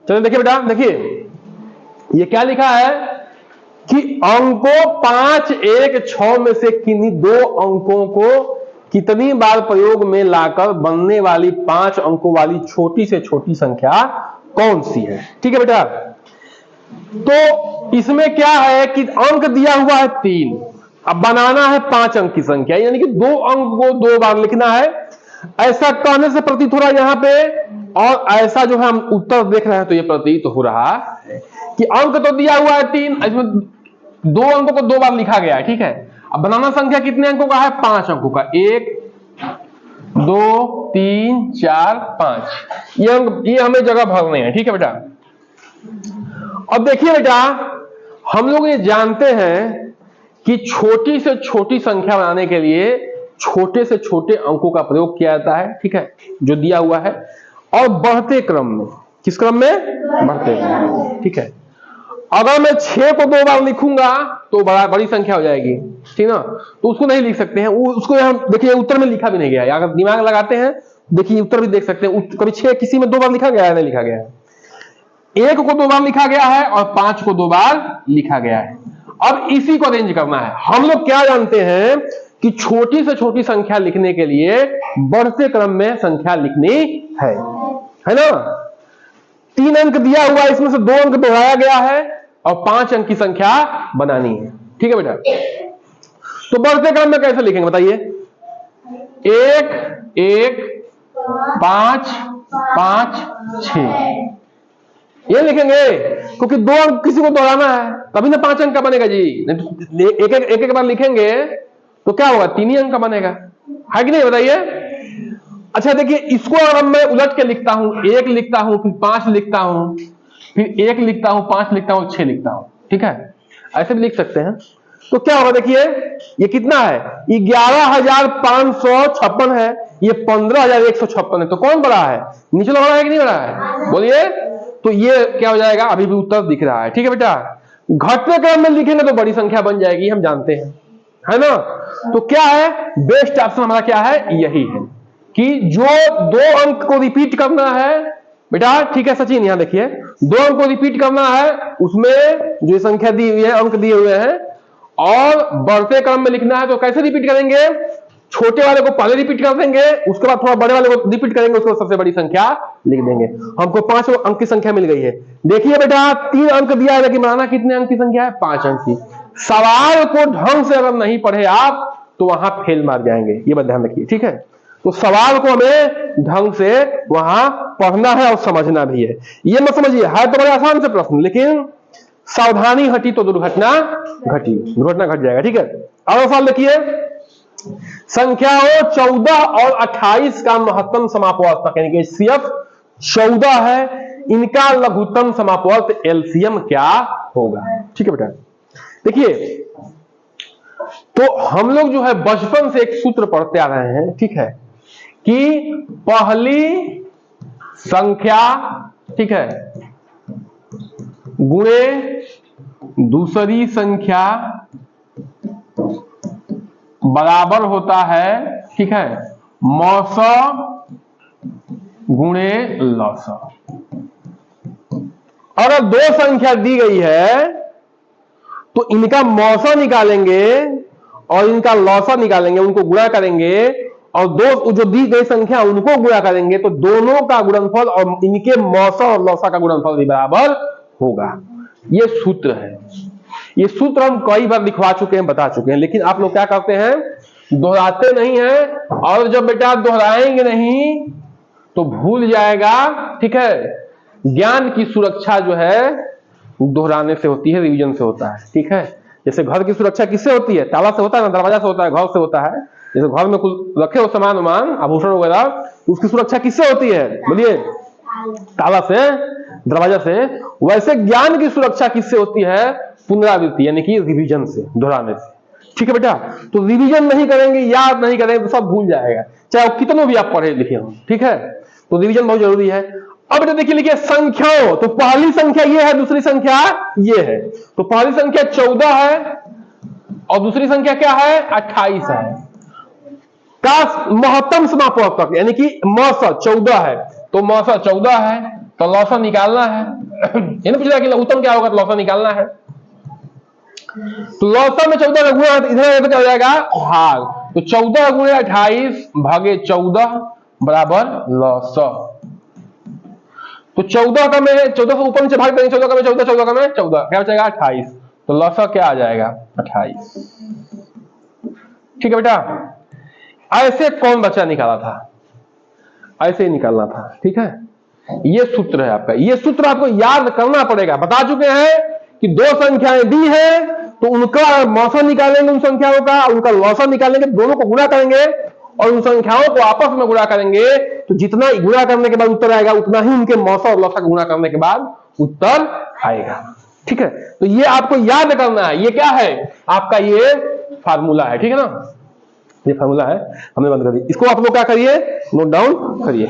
चलो देखिए बेटा, देखिए ये क्या लिखा है कि अंकों 5, 1, 6 में से किन्हीं 2 अंकों को कितनी बार प्रयोग में लाकर बनने वाली 5 अंकों वाली छोटी से छोटी संख्या कौन सी है। ठीक है बेटा, तो इसमें क्या है कि अंक दिया हुआ है 3, अब बनाना है 5 अंक की संख्या, यानी कि 2 अंक को 2 बार लिखना है। ऐसा कहने से प्रतीत हो रहा है यहाँ पे, और ऐसा जो है हम उत्तर देख रहे हैं तो ये प्रतीत हो रहा है कि अंक तो दिया हुआ है 3, इसमें 2 अंकों को 2 बार लिखा गया है। ठीक है, अब बनाना संख्या कितने अंकों का है, 5 अंकों का, 1, 2, 3, 4, 5, ये हमें जगह भरने हैं। ठीक है बेटा, अब देखिए बेटा, हम लोग ये जानते हैं कि छोटी से छोटी संख्या बनाने के लिए छोटे से छोटे अंकों का प्रयोग किया जाता है। ठीक है, जो दिया हुआ है, और बढ़ते क्रम में, किस क्रम में, बढ़ते क्रम में। ठीक है, अगर मैं 6 को 2 बार लिखूंगा तो बड़ी संख्या हो जाएगी, ठीक ना, तो उसको नहीं लिख सकते हैं, उसको हम देखिए उत्तर में लिखा भी नहीं गया है। अगर दिमाग लगाते हैं देखिए उत्तर भी देख सकते हैं, कभी 6 किसी में 2 बार लिखा गया है, नहीं लिखा गया है। 1 को 2 बार लिखा गया है और 5 को 2 बार लिखा गया है। अब इसी को अरेंज करना है। हम लोग क्या जानते हैं कि छोटी से छोटी संख्या लिखने के लिए बढ़ते क्रम में संख्या लिखनी है ना। 3 अंक दिया हुआ है, इसमें से 2 अंक दोहराया गया है और 5 अंक की संख्या बनानी है। ठीक है बेटा, तो बढ़ते क्रम में कैसे लिखेंगे बताइए, 1, 1, 5, 5, 6, ये लिखेंगे, क्योंकि 2 अंक किसी को दोहराना है तभी ना 5 अंक का बनेगा जी। एक बार लिखेंगे तो क्या होगा, 3 ही अंक का बनेगा, है कि नहीं बताइए। अच्छा देखिए, इसको अगर मैं उलट के लिखता हूं, 1 लिखता हूं, फिर 5 लिखता हूं, फिर 1 लिखता हूं, 5 लिखता हूं, 6 लिखता हूं, ठीक है, ऐसे भी लिख सकते हैं, तो क्या होगा देखिए, ये कितना है, 11,556 है, ये 15,156 है, तो कौन बड़ा है, नीचे बड़ा है कि नहीं बड़ा है, बोलिए। तो ये क्या हो जाएगा, अभी भी उत्तर दिख रहा है। ठीक है बेटा, घटते क्रम में लिखेंगे तो बड़ी संख्या बन जाएगी, हम जानते हैं, है ना। तो क्या है, बेस्ट ऑप्शन हमारा क्या है, यही है कि जो 2 अंक को रिपीट करना है बेटा। ठीक है सचिन, यहां देखिए, 2 अंक को रिपीट करना है, उसमें जो संख्या दी हुई है, अंक दिए हुए हैं, और बढ़ते क्रम में लिखना है, तो कैसे रिपीट करेंगे, छोटे वाले को पहले रिपीट कर देंगे, उसके बाद थोड़ा बड़े वाले को रिपीट करेंगे, उसको सबसे बड़ी संख्या लिख देंगे। हमको 5 अंक की संख्या मिल गई है। देखिए बेटा, 3 अंक दिया है, लेकिन बनाना कितने अंक की संख्या है, 5 अंक की। सवाल को ढंग से अगर नहीं पढ़े आप तो वहां फेल मार जाएंगे, ये बात ध्यान रखिए। ठीक है, तो सवाल को हमें ढंग से वहां पढ़ना है और समझना भी है। ये मत समझिए, है तो बड़े आसान से प्रश्न, लेकिन सावधानी हटी तो दुर्घटना घटी, दुर्घटना घट जाएगा। ठीक है, अगला सवाल देखिए, संख्याओं 14 और 28 का महत्तम समापवर्तक, यानी कि HCF 14 है, इनका लघुत्तम समापवर्त LCM क्या होगा। ठीक है बेटा, देखिए, तो हम लोग जो है बचपन से एक सूत्र पढ़ते आ रहे हैं, ठीक है, कि पहली संख्या, ठीक है, गुणे दूसरी संख्या बराबर होता है, ठीक है, मौसा गुणे लौसा। अगर 2 संख्या दी गई है तो इनका मौसा निकालेंगे और इनका लौसा निकालेंगे, उनको गुणा करेंगे, और 2 जो दी गई संख्या उनको गुणा करेंगे, तो दोनों का गुणनफल और इनके मौसा और लौसा का गुणनफल भी बराबर होगा। ये सूत्र है, ये सूत्र हम कई बार लिखवा चुके हैं, बता चुके हैं, लेकिन आप लोग क्या करते हैं, दोहराते नहीं हैं, और जब बेटा दोहराएंगे नहीं तो भूल जाएगा। ठीक है, ज्ञान की सुरक्षा जो है दोहराने से होती है, रिवीजन से होता है। ठीक है, जैसे घर की सुरक्षा किससे होती है, ताला से होता है ना, दरवाजा से होता है, घर से होता है। जैसे घर में कुछ रखे हो सामान वामान, आभूषण वगैरह, तो उसकी सुरक्षा किससे होती है, बोलिए, ताला से, दरवाजा से। वैसे ज्ञान की सुरक्षा किससे होती है, पुनरावृत्ति, यानी कि रिवीजन से, दोहराने से। ठीक है बेटा, तो रिवीजन नहीं करेंगे, याद नहीं करेंगे, तो सब भूल जाएगा, चाहे कितनों भी आप पढ़े लिखे हो। ठीक है, तो रिवीजन बहुत जरूरी है। अब बेटा देखिए, लिखिए संख्याओं, तो पहली संख्या ये है, दूसरी संख्या ये है, तो पहली संख्या 14 है और दूसरी संख्या क्या है, 28 है, का महत्तम समापवर्तक, यानी कि मौसा 14 है, तो मौसा 14 है, तो लौसा निकालना है। ये नहीं पूछा कि लघुत्तम क्या होगा, तो लौसा निकालना है। तो लौसा में 14 का गुणा इधर क्या हो जाएगा भाग, तो 14 गुणे 28 भागे 14 बराबर लौसा। तो 14 का में 14 से ऊपर नीचे भाग देंगे, 14 का में 14, 14 का में 14, क्या बचेगा 28। तो लौसा क्या आ जाएगा 28। ठीक है बेटा, ऐसे कौन बच्चा निकाला था, ऐसे ही निकालना था। ठीक है, ये सूत्र है आपका, ये सूत्र आपको याद करना पड़ेगा। बता चुके हैं कि दो संख्याएं दी है तो उनका मौसा निकालेंगे, उन संख्याओं का उनका लौसा निकालेंगे, दोनों को गुणा करेंगे और उन संख्याओं को आपस में गुणा करेंगे। तो जितना गुणा करने के बाद उत्तर आएगा उतना ही उनके मौसा और लौसा को गुणा करने के बाद उत्तर आएगा। ठीक है, तो ये आपको याद करना है। ये क्या है आपका, ये फार्मूला है। ठीक है ना, ये फार्मूला है, हमने बंद कर दिया इसको। आप लोग क्या करिए, नोट डाउन करिए।